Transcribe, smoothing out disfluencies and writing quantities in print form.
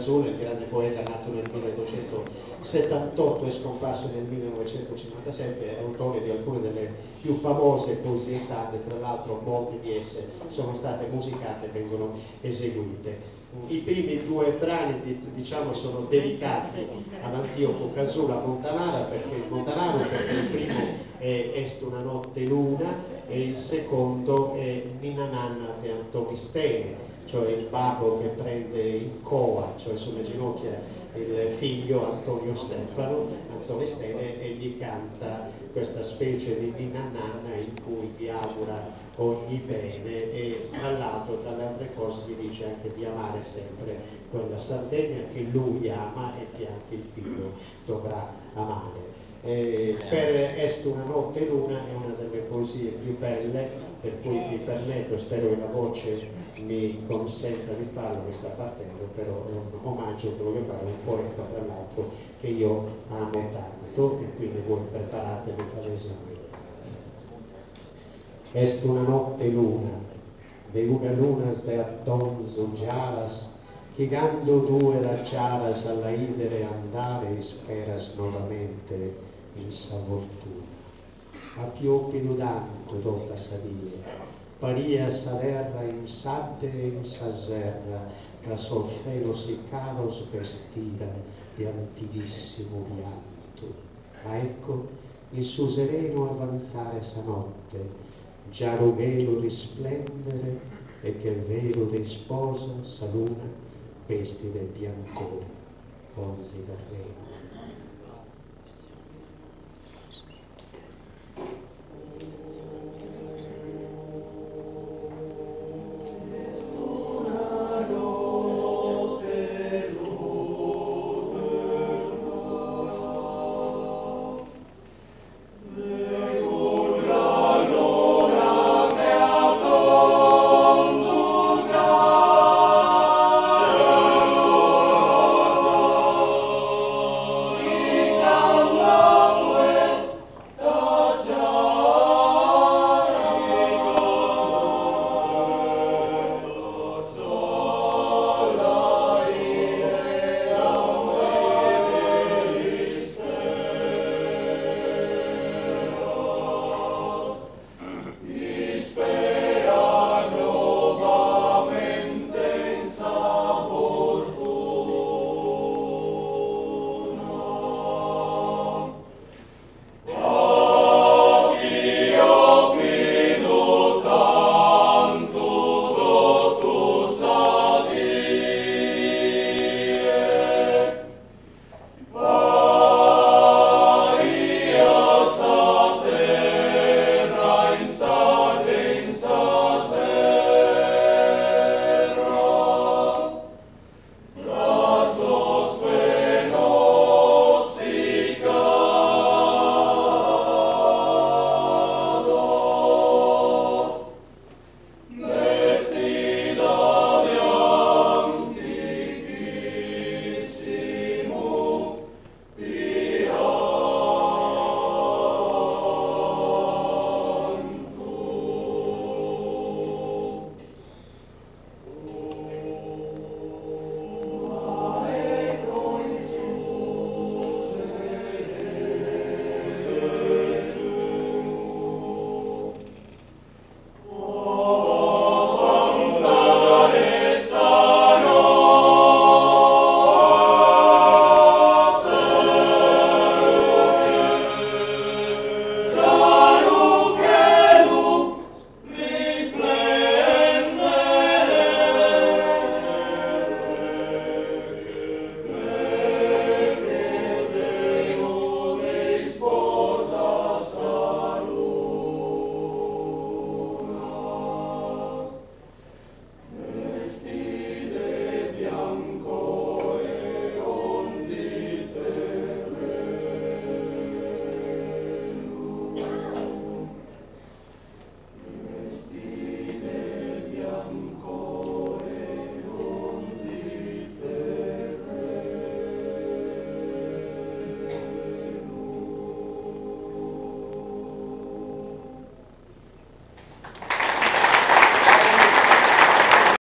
Il grande poeta nato nel 1878 e scomparso nel 1957, è autore di alcune delle più famose poesie sarde, tra l'altro molte di esse sono state musicate e vengono eseguite. I primi due brani diciamo sono dedicati all'Antioco Casula Montanaro perché il primo è Est una notte luna e il secondo è Ninna Nanna de Antomistene, cioè il babbo che prende in coa, cioè sulle ginocchia, il figlio Antonio Stefano, e gli canta questa specie di ninna nanna in cui gli augura ogni bene e tra l'altro, tra le altre cose, gli dice anche di amare sempre quella Sardegna che lui ama e che anche il figlio dovrà amare. Per Est una notte luna è una delle poesie più belle, per cui mi permetto, spero che la voce mi consenta di farlo, che sta partendo, però è un omaggio che voglio fare a un poeta, tra l'altro, che io amo tanto, e quindi voi preparatevi all'esame. Est una notte luna, de una lunas de atonzo gialas, chigando due racciaras alla idere andare e speras nuovamente in sa fortuna. A pioppi dudanto dota sadia, paria salerra in sante e in saserra, da solfeo sicaros vestita di antichissimo pianto. Ma ecco il suo sereno avanzare sa notte, già lo velo risplendere e che velo de sposa sa luna, vesti del biancore, onze del regno.